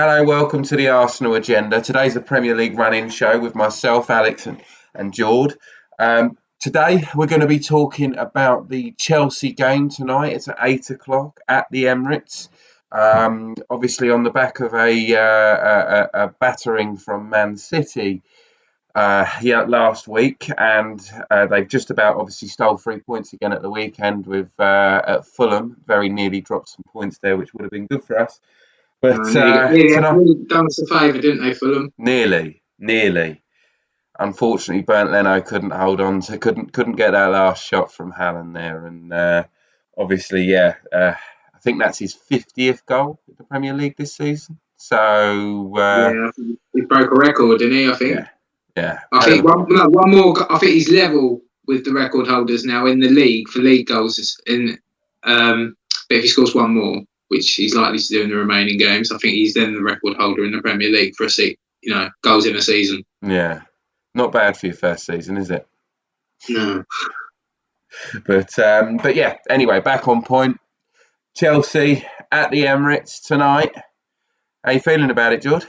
Hello, welcome to the Arsenal Agenda. Today's a Premier League run-in show with myself, Alex, and Jord. Today we're going to be talking about the Chelsea game tonight. It's at 8 o'clock at the Emirates. Obviously, on the back of a battering from Man City last week, and they've just about obviously stole 3 points again at the weekend with at Fulham. Very nearly dropped some points there, which would have been good for us. But tonight, Nearly done us a favour, didn't they, Fulham? nearly. Unfortunately, Bernd Leno couldn't hold on to, couldn't get that last shot from Haaland there, and obviously, I think that's his 50th goal in the Premier League this season. So I think he broke a record, didn't he? I think. Yeah. I think one more. I think he's level with the record holders now in the league for league goals. But if he scores one more, which he's likely to do in the remaining games, I think he's then the record holder in the Premier League for goals in a season. Yeah, not bad for your first season, is it? No. But yeah. Anyway, back on point. Chelsea at the Emirates tonight. How you feeling about it, George? I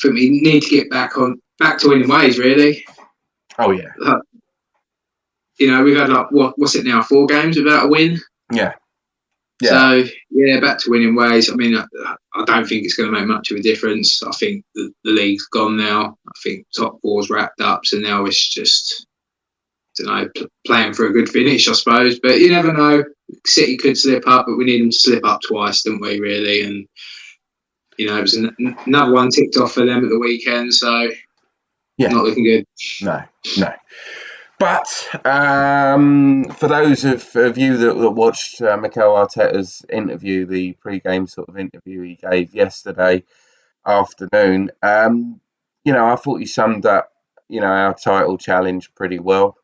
think we need to get back to winning ways, really. Oh yeah. We've had what's it now? 4 games without a win. Yeah. So back to winning ways. I mean, I don't think it's going to make much of a difference. I think the league's gone now. I think top 4's wrapped up, so now it's just, playing for a good finish, I suppose. But you never know. City could slip up, but we need them to slip up twice, don't we? Really, and it was another one ticked off for them at the weekend. So not looking good. No. But for those of you that watched Mikel Arteta's interview, the pre-game sort of interview he gave yesterday afternoon, I thought he summed up, our title challenge pretty well.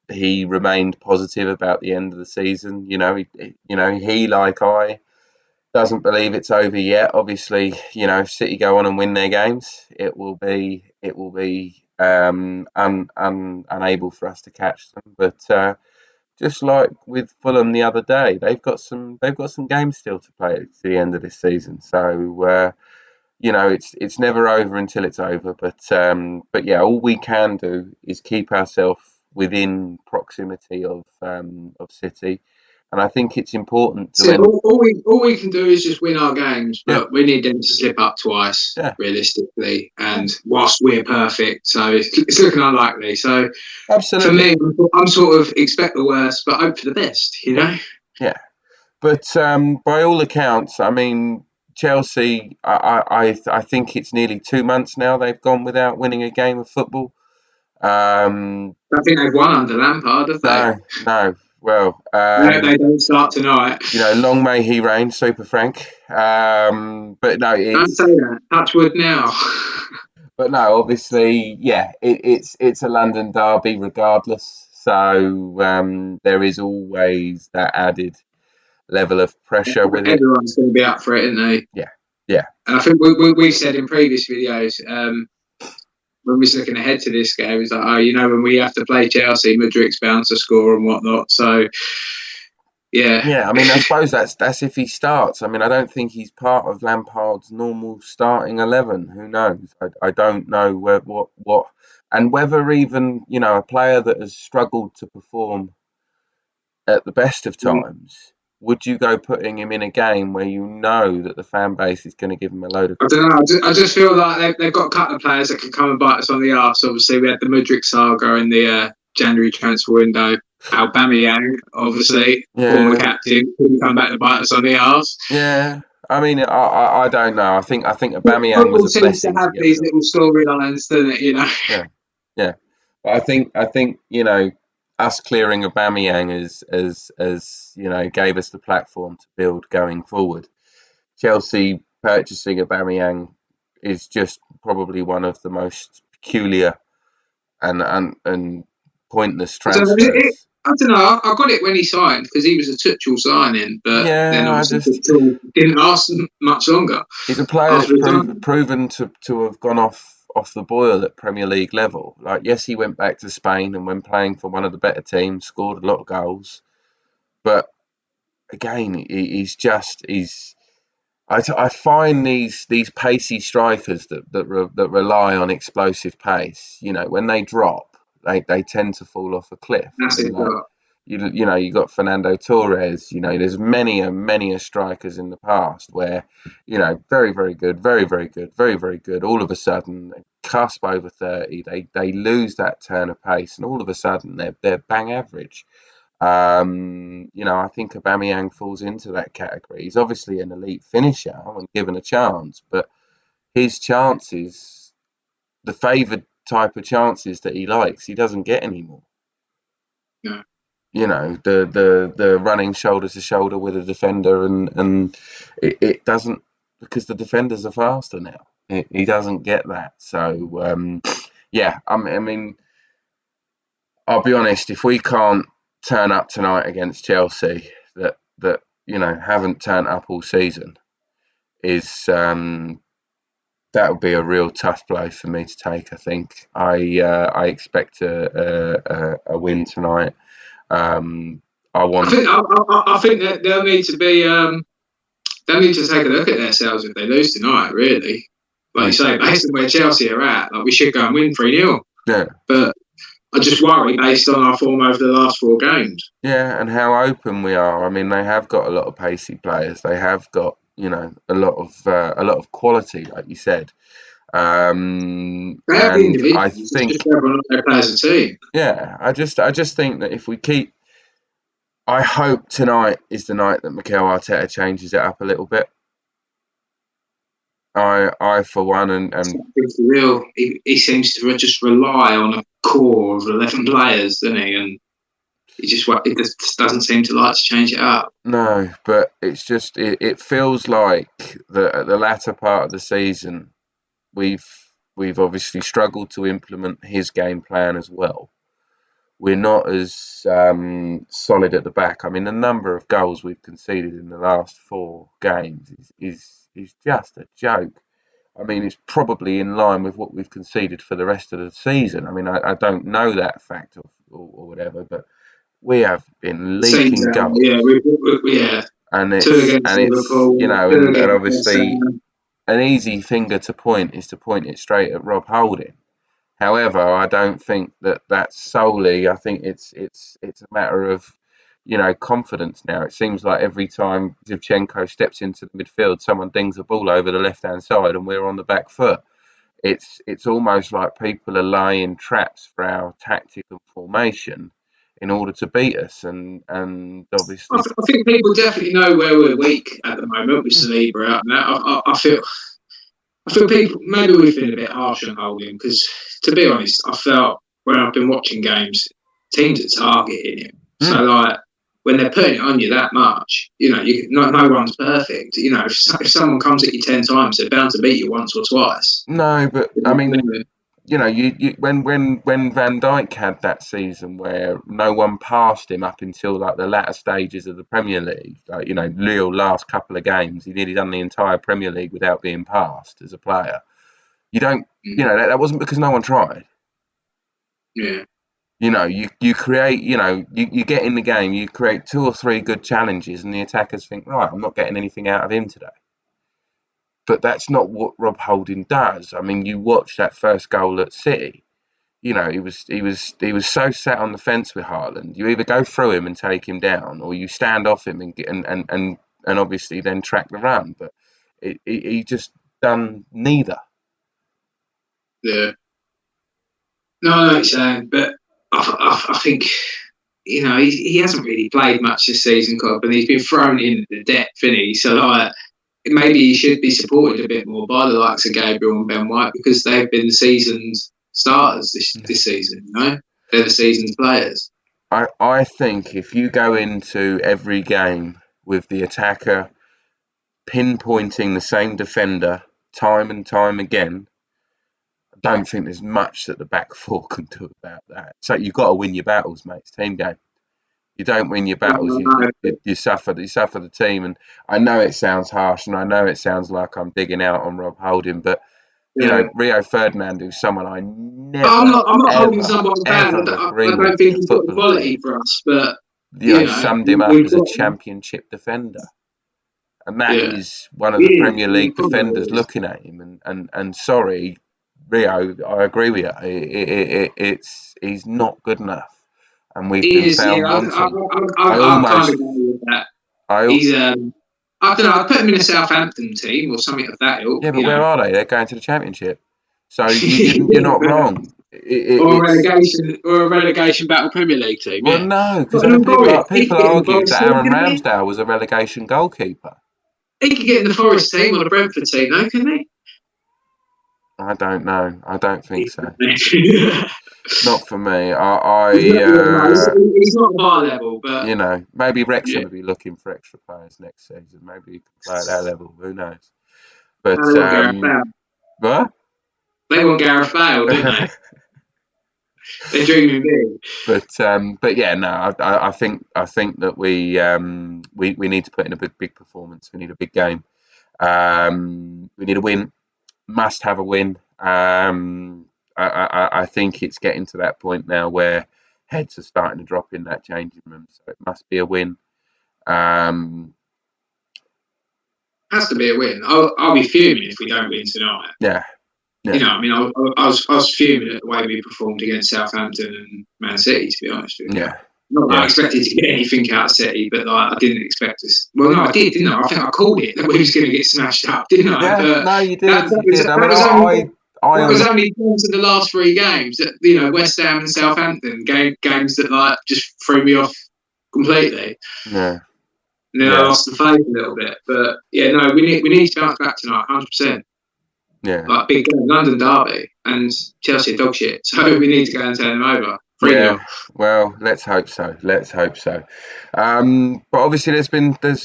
He remained positive about the end of the season. He like I doesn't believe it's over yet. Obviously, if City go on and win their games, it will be unable for us to catch them. But just like with Fulham the other day, they've got some games still to play to the end of this season. So it's never over until it's over. But yeah, all we can do is keep ourselves within proximity of City. And I think it's important to. So all we can do is just win our games, but we need them to slip up twice, realistically. And whilst we're perfect, so it's looking unlikely. So absolutely, for me, I'm sort of expect the worst, but hope for the best. Yeah, but by all accounts, I mean Chelsea. I think it's nearly 2 months now they've gone without winning a game of football. I think they've won under Lampard, have they? No. Well, they don't start tonight. Long may he reign, Super Frank. But no, don't say that. Touch wood now. But no, obviously, it's a London derby, regardless. So there is always that added level of pressure with it. Everyone's going to be up for it, isn't they? Yeah. And I think we've said in previous videos, when we're looking ahead to this game, it's like, when we have to play Chelsea, Mudrik's bound to score and whatnot. So, I mean, I suppose that's if he starts. I mean, I don't think he's part of Lampard's normal starting 11. Who knows? I don't know what and whether even a player that has struggled to perform at the best of times. Would you go putting him in a game where you know that the fan base is going to give him a load of? I don't know. I just feel like they've got a couple of players that can come and bite us on the arse. Obviously, we had the Mudryk saga in the January transfer window. Aubameyang, obviously, former captain, couldn't come back to bite us on the arse. Yeah, I mean, I don't know. I think Aubameyang was a blessing. To have these little storylines, doesn't it? Yeah. But I think us clearing Aubameyang as gave us the platform to build going forward. Chelsea purchasing Aubameyang is just probably one of the most peculiar and pointless transfers. I don't know. I got it when he signed because he was a Tuchel signing, but then obviously Tuchel didn't last much longer. He's a player that's proven to have gone off the boil at Premier League level. Like, yes, he went back to Spain and when playing for one of the better teams, scored a lot of goals. But again, he's I find these pacey strikers that rely on explosive pace. When they drop, they tend to fall off a cliff. I That's mean, it. like you got Fernando Torres. There's many a strikers in the past where very very good, very very good, very very good. All of a sudden, they cusp over 30. They lose that turn of pace, and all of a sudden they're bang average. I think Aubameyang falls into that category. He's obviously an elite finisher when given a chance, but his chances, the favoured type of chances that he likes, he doesn't get anymore. Yeah. The running shoulder to shoulder with a defender, and it doesn't, because the defenders are faster now. He doesn't get that. So yeah, I mean, I'll be honest. If we can't turn up tonight against Chelsea, that haven't turned up all season, is that would be a real tough blow for me to take. I think I expect a win tonight. I want. I think that they'll need to be. They'll need to take a look at themselves if they lose tonight. Really, like you say, based on where Chelsea are at, like we should go and win 3-0. Yeah. But I just worry based on our form over the last 4 games. Yeah, and how open we are. I mean, they have got a lot of pacey players. They have got a lot of quality, like you said. And I think, yeah, I just think that if we keep, I hope tonight is the night that Mikel Arteta changes it up a little bit. I for one, and real, he seems to just rely on a core of 11 players, doesn't he? And it just doesn't seem to like to change it up. No, but it's just it feels like that at the latter part of the season, we've obviously struggled to implement his game plan as well. We're not as solid at the back. I mean, the number of goals we've conceded in the last 4 games is just a joke. I mean, it's probably in line with what we've conceded for the rest of the season. I mean, I don't know that fact or whatever, but we have been leaking goals. Yeah, yeah. And it's Liverpool, and obviously an easy finger to point is to point it straight at Rob Holding. However, I don't think that that's solely. I think it's a matter of confidence now. It seems like every time Zinchenko steps into the midfield, someone dings a ball over the left hand side, and we're on the back foot. It's almost like people are laying traps for our tactic and formation in order to beat us, and obviously, I think people definitely know where we're weak at the moment with Saliba out. Now I feel people, maybe we've been a bit harsh on Holding because, to be honest, I felt when I've been watching games, teams are targeting him. So, like, when they're putting it on you that much, no one's perfect. If someone comes at you 10 times, they're bound to beat you once or twice. No, but I mean, when Van Dijk had that season where no one passed him up until like the latter stages of the Premier League, like Lille last couple of games, he nearly done the entire Premier League without being passed as a player. You don't, that wasn't because no one tried. Yeah. You create, you get in the game, you create 2 or 3 good challenges, and the attackers think, right, I'm not getting anything out of him today. But that's not what Rob Holding does. I mean, you watch that first goal at City. He was so sat on the fence with Haaland. You either go through him and take him down, or you stand off him and obviously then track the run. But he just done neither. Yeah. No, I know what you're saying, but I think he hasn't really played much this season, Cobb, and he's been thrown in the depth, isn't he? So like, maybe he should be supported a bit more by the likes of Gabriel and Ben White because they've been the season's starters this season. They're the season's players. I think if you go into every game with the attacker pinpointing the same defender time and time again, I don't think there's much that the back 4 can do about that. So you've got to win your battles, mate. It's team game. You don't win your battles, you suffer the team. And I know it sounds harsh, and I know it sounds like I'm digging out on Rob Holding, but Rio Ferdinand, who's someone I never. I'm not holding someone back. I don't think he's got the quality for us, but summed him up as a championship defender. and that Yeah. is one of the Yeah, Premier League defenders looking at him. And sorry, Rio, I agree with you. He's not good enough, and we've he been is. Yeah, found wanting. I I kind almost, of agree with that. I He's I don't know. I'd put him in a Southampton team or something of that ilk. yeah, but You where know. are they? They're going to the Championship, so you're not wrong. It's Or a relegation battle Premier League team. well, Yeah. no, because I mean Tottenham Forest. He people could get in the argue Forest that team, Aaron couldn't he? Ramsdale was a relegation goalkeeper. He could get in the Forest team or the Brentford team, though, couldn't I don't know. I don't think he? so. He's Not for me. not, yeah, no, he's not at our level, but You know, maybe Wrexham yeah. will be looking for extra players next season. Maybe he could play at that level. Who knows? But They want Gareth Bale. what? They want Gareth Bale, don't they? They're dreaming big. But yeah, no. I think that we need to put in a big performance. We need a big game. We need a win. Must have a win. I think it's getting to that point now where heads are starting to drop in that changing room. So it must be a win. Has to be a win. I'll be fuming if we don't win tonight. Yeah, You yeah, know, I mean, I was fuming at the way we performed against Southampton and Man City, to be honest with you. yeah, Not that I yeah. expected to get anything out of City, but like, I didn't expect this. Well, no, I did, didn't I? I think I called it that we was going to get smashed up, didn't I? Yeah, But no, you did. You did. I mean, I that was only down to the last three games. That, you know, West Ham and Southampton games that like just threw me off completely. yeah, And then I lost the faith a little bit. But yeah, no, we need to bounce back tonight, 100%. yeah, Like big game, London derby, and Chelsea are dog shit. So we need to go and turn them over. 3-0. yeah. Well, let's hope so. Let's hope so. But obviously,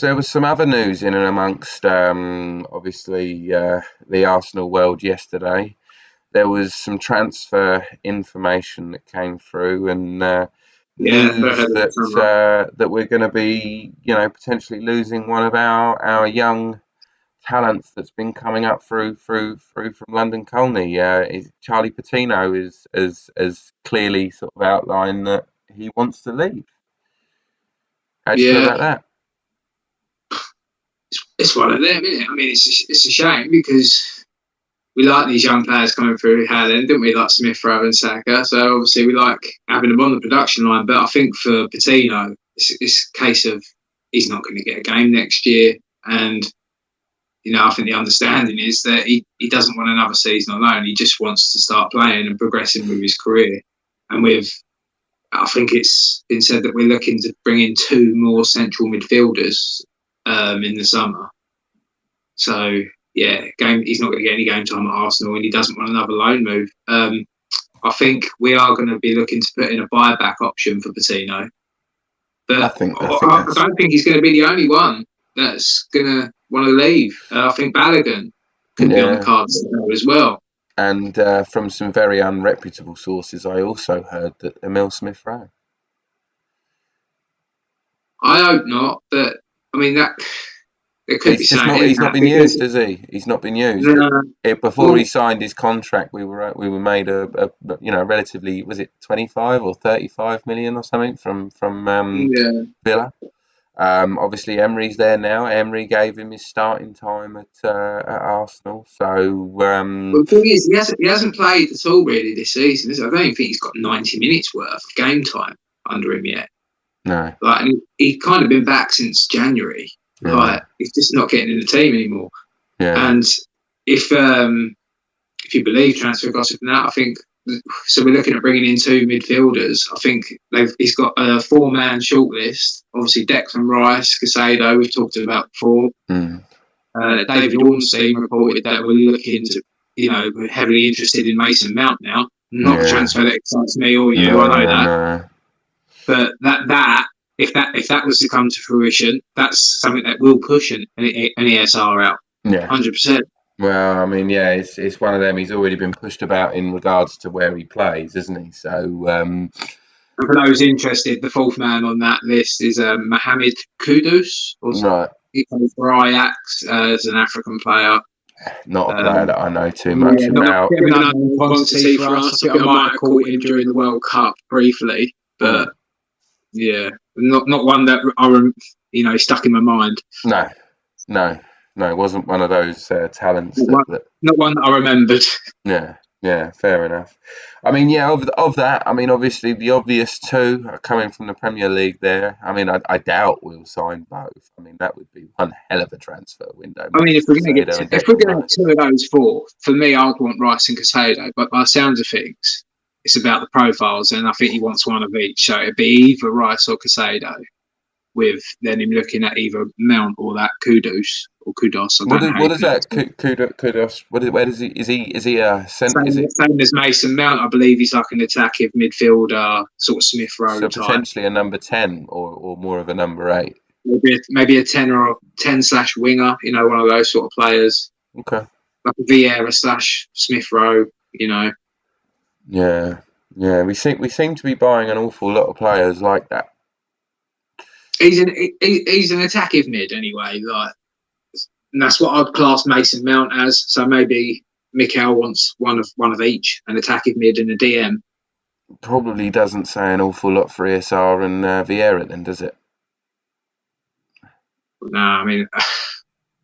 there was some other news in and amongst obviously the Arsenal world yesterday. There was some transfer information that came through, and Yeah, go ahead news and that sum up. that we're going to be, potentially losing one of our young talents that's been coming up through from London Colney. Charlie Patino is clearly sort of outlined that he wants to leave. How do you feel Yeah, about that? it's one of them, isn't it? I mean, it's a shame because we like these young players coming through Haaland, don't we? Like Smith, Rowe, and Saka. So obviously we like having them on the production line. But I think for Patino, it's a case of he's not going to get a game next year, and I think the understanding is that he doesn't want another season alone. He just wants to start playing and progressing with his career. And I think it's been said that we're looking to bring in two more central midfielders in the summer. So yeah, he's not going to get any game time at Arsenal, and he doesn't want another loan move. I think we are going to be looking to put in a buyback option for Patino, I but think I that's don't think he's going to be the only one that's going to want to leave. I think Balogun could be on the yeah. cards as well. And from some very unreputable sources, I also heard that Emil Smith Rowe. I hope not, but I mean that there could be He's just something not. in He's not that been used, because has he? He's not been used. no, Before he well, signed his contract, we were made a relatively, was it 25 or 35 million or something from yeah. Villa. Obviously Emery's there now. Emery gave him his starting time at Arsenal. So Well, the thing is, he hasn't played at all really this season. I don't even think he's got 90 minutes worth of game time under him yet. no, Like, and he's kind of been back since January. yeah, Like, he's just not getting in the team anymore. yeah, And if you believe transfer gossip and that, I think so. We're looking at bringing in two midfielders. I think he's got a four-man shortlist. Obviously, Declan Rice, Casado, we've talked about before. mm, David Ornstein reported that we're looking to, we're heavily interested in Mason Mount now. Not a yeah, transfer that excites me or you, I know no, that. no, But if that was to come to fruition, that's something that will push an ESR out, yeah. 100%. Well, I mean, yeah, it's one of them. He's already been pushed about in regards to where he plays, isn't he? So, And for those interested, the fourth man on that list is Mohamed Kudus, or right, he plays for Ajax as an African player. not a player that I know too much Yeah, not a about. bit of an unknown quantity for us. I think I might have caught him during the World Cup briefly, but yeah, not one that stuck in my mind. No, No, no, it wasn't one of those talents Not one, that. not one that I remembered. Yeah, yeah, fair enough. I mean, yeah, of that, I mean, obviously the obvious two are coming from the Premier League there. I mean, I doubt we'll sign both. I mean, that would be one hell of a transfer window, I mean, Moise Caicedo and if we're Declan going to Rice. get two of those four, for me, I'd want Rice and Casado. But by the sounds of things, it's about the profiles, and I think he wants one of each. So it'd be either Rice or Casado, with then him looking at either Mount or that Kudos. I don't know how What you is pronounce that? it. Kudos. Where does he? Is he a cent? Is it Same as Mason Mount, I believe he's like an attacking midfielder, sort of Smith Rowe so type. potentially a number 10 or more of a number 8? Maybe a 10 or a 10 slash winger, one of those sort of players. Okay. Like a Vieira slash Smith Rowe. Yeah, yeah. We seem to be buying an awful lot of players like that. He's an attacking mid anyway, and that's what I'd class Mason Mount as. So maybe Mikel wants one of each, an attacking mid and a DM. Probably doesn't say an awful lot for ESR and Vieira, then, does it? Nah, I mean,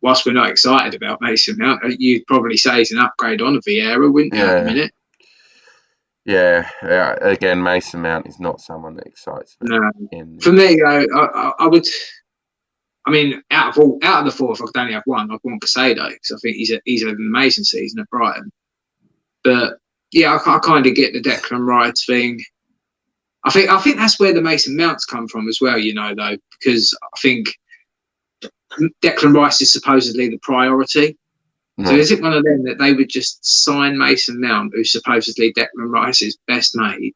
whilst we're not excited about Mason Mount, you'd probably say he's an upgrade on a Vieira, wouldn't you, at the Yeah, minute? yeah, yeah. Again, Mason Mount is not someone that excites me. No. In For me, I would. I mean, out of the four, if I could only have one, I'd want Casado because I think he's had an amazing season at Brighton. But yeah, I kind of get the Declan Rice thing. I think that's where the Mason Mounts come from as well, though, because I think Declan Rice is supposedly the priority. So no, is it one of them that they would just sign Mason Mount, who's supposedly Declan Rice's best mate,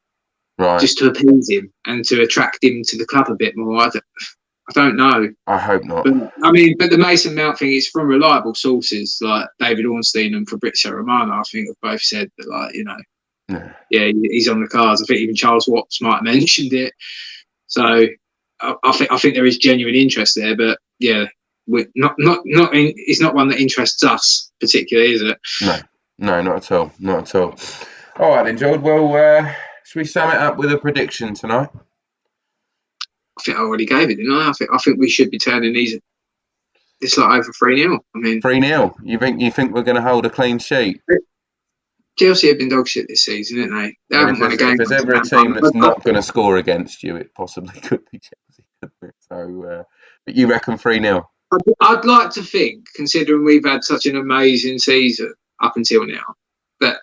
right? just to appease him and to attract him to the club a bit more? I don't know. I hope not. But I mean, but the Mason Mount thing is from reliable sources like David Ornstein and Fabrizio Romano. I think have both said that, Yeah. yeah, he's on the cards. I think even Charles Watts might have mentioned it. So I think there is genuine interest there, but yeah, we're it's not one that interests us particularly, is it? No, no, not at all, not at all. All right then, George. Well, should we sum it up with a prediction tonight? I think I already gave it, didn't I? I think we should be turning these. It's like over 3-0. I mean, 3-0. You think we're going to hold a clean sheet? Chelsea have been dog shit this season, haven't they? They Well, haven't won a game. if there's ever a team that's not going to score against you, it possibly could be Chelsea. So, but you reckon 3-0? I'd like to think, considering we've had such an amazing season up until now, that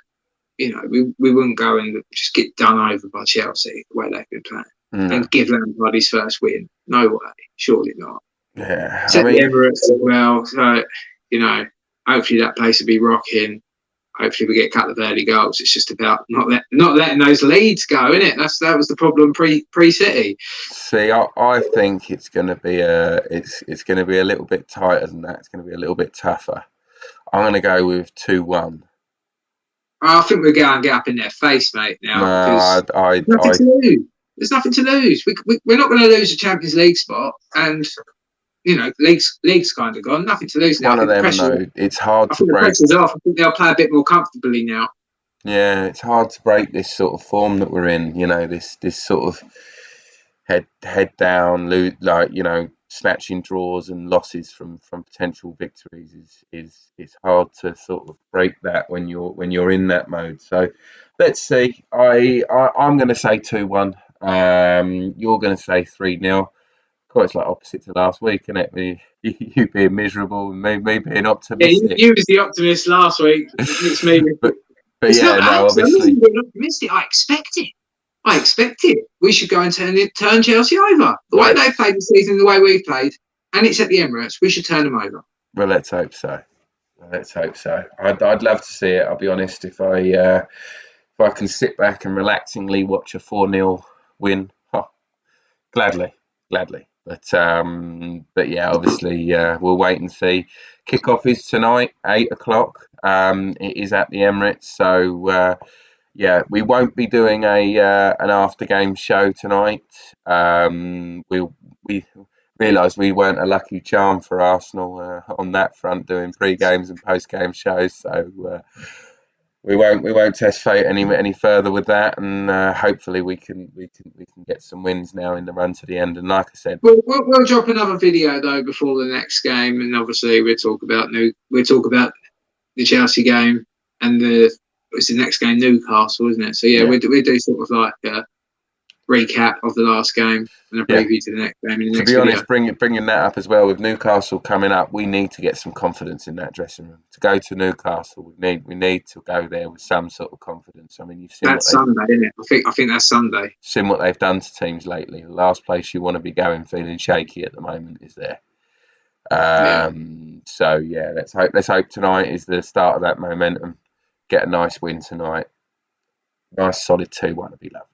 we wouldn't go and just get done over by Chelsea the way they've been playing No. and give Lampard his first win. No way, surely not. Yeah, It's at the Emirates as well, so hopefully that place will be rocking. Hopefully we get a couple of early goals. It's just about not letting those leads go, isn't it? That was the problem pre-City. See, I think it's going to be it's going to be a little bit tighter than that. It's going to be a little bit tougher. I'm going to go with 2-1. I think we're going to get up in their face, mate, now, because I there's nothing to lose. There's nothing to lose. We're not going to lose a Champions League spot, and league's kind of gone. Nothing to lose now. One of them, though. It's hard to the break. pressure's off. I think they'll play a bit more comfortably now. Yeah, it's hard to break this sort of form that we're in. This sort of head down, snatching draws and losses from potential victories is hard to sort of break that when you're in that mode. So let's see. I'm going to say 2-1. You're going to say 3-0. Quite it's like opposite to last week, isn't it? You being miserable and me being optimistic. Yeah, you was the optimist last week. It's me. but it's yeah, no, obviously. I expect it. We should go and turn Chelsea over. The way they played the season, the way we've played, and it's at the Emirates. We should turn them over. Well, let's hope so. I'd love to see it. I'll be honest. If I can sit back and relaxingly watch a 4-0 win, gladly. But yeah, obviously we'll wait and see. Kickoff is tonight, 8 o'clock. It is at the Emirates, so yeah, we won't be doing an after game show tonight. We realised we weren't a lucky charm for Arsenal on that front, doing pre games and post game shows. So we won't test fate any further with that, and hopefully we can get some wins now in the run to the end. And like I said, We'll drop another video though before the next game, and obviously we'll talk about the Chelsea game and it's the next game, Newcastle, isn't it? So yeah, we do sort of like a recap of the last game and a preview to the next game in the to next be video. honest, bringing that up as well with Newcastle coming up, we need to get some confidence in that dressing room. To go to Newcastle, we need to go there with some sort of confidence. I mean, you've seen that's Sunday, isn't it? I think that's Sunday. Seen what they've done to teams lately. The last place you want to be going feeling shaky at the moment is there. So yeah, let's hope tonight is the start of that momentum. Get a nice win tonight. Nice solid 2-1 would be lovely.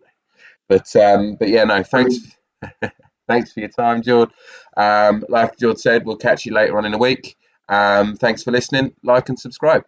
But yeah, no, thanks. Thanks for your time, George. Like George said, we'll catch you later on in the week. Thanks for listening. Like and subscribe.